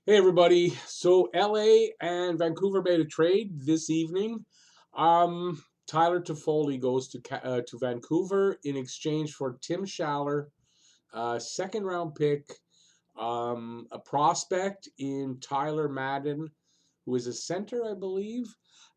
Hey everybody. So LA and Vancouver made a trade this evening. Tyler Toffoli goes to Vancouver in exchange for Tim Schaller, second round pick, a prospect in Tyler Madden, who is a center, I believe,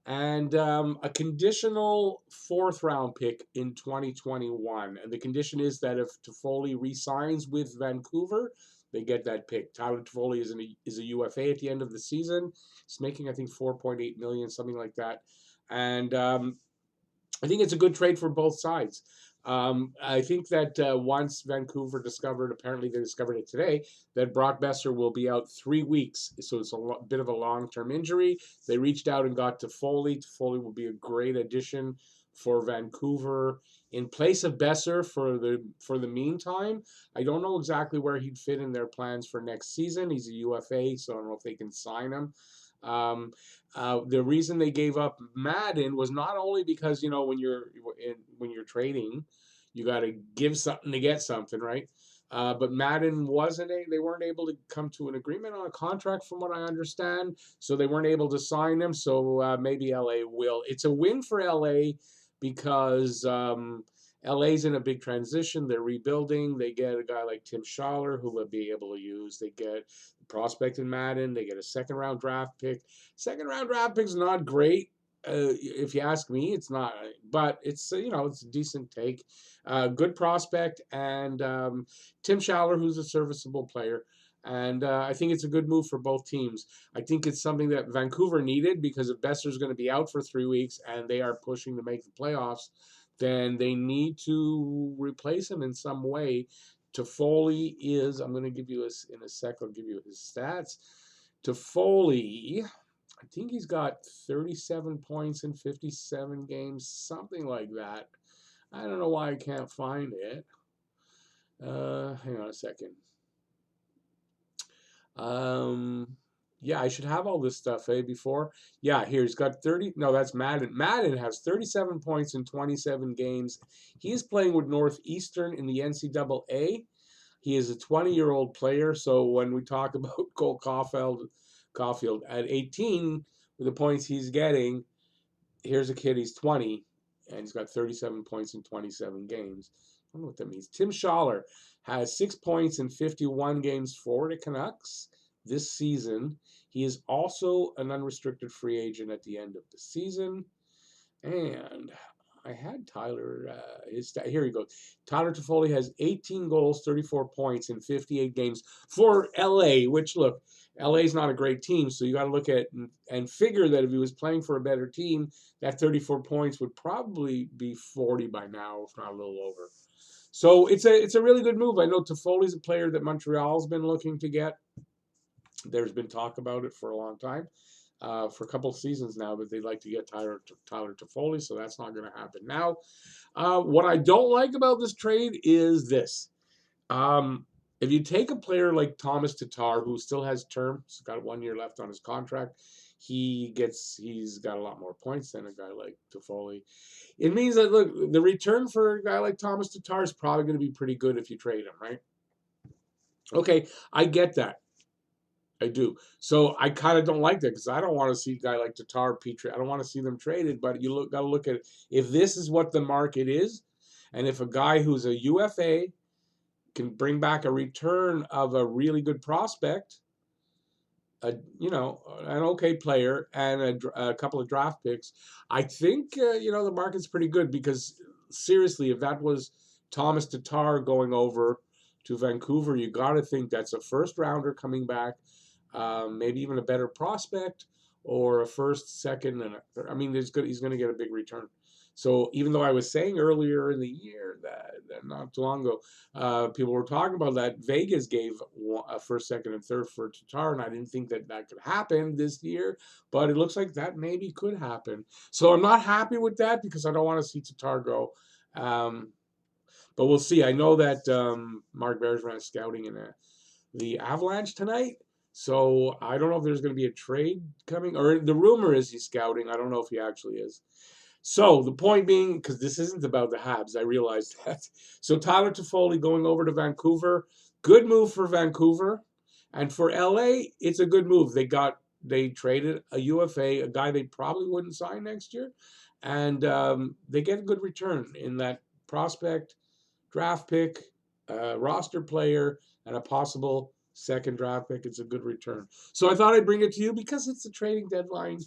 and a conditional fourth round pick in 2021. And the condition is that if Toffoli re-signs with Vancouver, they get that pick. Tyler Toffoli is a UFA at the end of the season. He's making, I think, 4.8 million, something like that. And I think it's a good trade for both sides. I think that once Vancouver discovered, apparently they discovered it today, that Brock Besser will be out 3 weeks. So it's a bit of a long-term injury. They reached out and got Toffoli. Toffoli will be a great addition for Vancouver in place of Besser for the meantime. I don't know exactly where he'd fit in their plans for next season. He's a UFA, so I don't know if they can sign him. Um, the reason they gave up Madden was not only because when you're trading, you got to give something to get something, right? But Madden they weren't able to come to an agreement on a contract, from what I understand, so they weren't able to sign him. So maybe LA will. It's a win for LA because LA's in a big transition. They're rebuilding. They get a guy like Tim Schaller who they'll be able to use. They get prospect in Madden. They get a second round draft pick. Second round draft pick's not great. If you ask me, it's not, but it's it's a decent take. Good prospect and Tim Schaller, who's a serviceable player. And I think it's a good move for both teams. I think it's something that Vancouver needed because if Besser's going to be out for 3 weeks and they are pushing to make the playoffs, then they need to replace him in some way. Toffoli is, I'm going to give you in a sec, I'll give you his stats. Toffoli, I think he's got 37 points in 57 games, something like that. I don't know why I can't find it. Hang on a second. Yeah, I should have all this stuff, before. Yeah, here he's got 30. No, that's Madden. Madden has 37 points in 27 games. He is playing with Northeastern in the NCAA. He is a 20-year-old player. So when we talk about Cole Caulfield at 18, with the points he's getting, here's a kid, he's 20, and he's got 37 points in 27 games. I don't know what that means. Tim Schaller has 6 points in 51 games for the Canucks this season. He is also an unrestricted free agent at the end of the season. And I had Tyler, here he goes. Tyler Toffoli has 18 goals, 34 points in 58 games for LA, which, look, LA is not a great team, so you got to look at and figure that if he was playing for a better team, that 34 points would probably be 40 by now, if not a little over. So it's a really good move. I know Toffoli's a player that Montreal's been looking to get. There's been talk about it for a long time, for a couple of seasons now, but they'd like to get Tyler Toffoli, so that's not going to happen now. What I don't like about this trade is this. If you take a player like Thomas Tatar, who still has term, he's got 1 year left on his contract, he's got a lot more points than a guy like Toffoli. It means that, look, the return for a guy like Thomas Tatar is probably going to be pretty good if you trade him, right? Okay, I get that. I do. So I kind of don't like that because I don't want to see a guy like Tatar, Petrie. I don't want to see them traded. But you got to look at it. If this is what the market is, and if a guy who's a UFA can bring back a return of a really good prospect, an okay player, and a couple of draft picks, I think the market's pretty good because seriously, if that was Thomas Tatar going over to Vancouver, you got to think that's a first rounder coming back, maybe even a better prospect, or a first, second, and I mean, he's going to get a big return. So even though I was saying earlier in the year that not too long ago, people were talking about that Vegas gave a first, second, and third for Tatar, and I didn't think that could happen this year, but it looks like that maybe could happen. So I'm not happy with that because I don't want to see Tatar go. But we'll see. I know that Mark Bergevin is scouting in the Avalanche tonight. So I don't know if there's going to be a trade coming, or the rumor is he's scouting. I don't know if he actually is. So the point being, because this isn't about the Habs, I realized that. So Tyler Toffoli going over to Vancouver, good move for Vancouver. And for LA, it's a good move. They traded a UFA, a guy they probably wouldn't sign next year, and they get a good return in that prospect, draft pick, roster player, and a possible second draft pick. It's a good return. So I thought I'd bring it to you because it's a trading deadline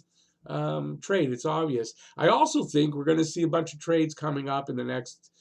trade. It's obvious. I also think we're going to see a bunch of trades coming up in the next.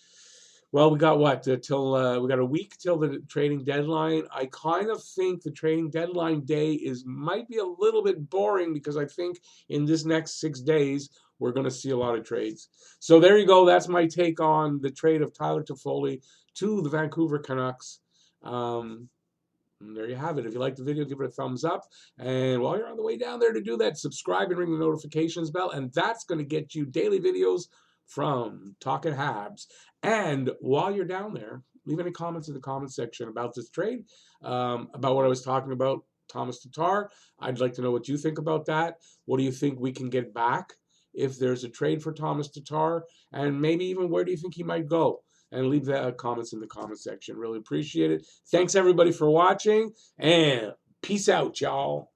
Well, we got what till we got a week till the trading deadline. I kind of think the trading deadline day might be a little bit boring because I think in this next 6 days we're going to see a lot of trades. So there you go. That's my take on the trade of Tyler Toffoli to the Vancouver Canucks. There you have it. If you like the video, give it a thumbs up. And while you're on the way down there to do that, subscribe and ring the notifications bell. And that's going to get you daily videos from Talking Habs. And while you're down there, leave any comments in the comment section about this trade, about what I was talking about, Thomas Tatar. I'd like to know what you think about that. What do you think we can get back if there's a trade for Thomas Tatar? And maybe even where do you think he might go? And leave the comments in the comment section. Really appreciate it. Thanks, everybody, for watching. And peace out, y'all.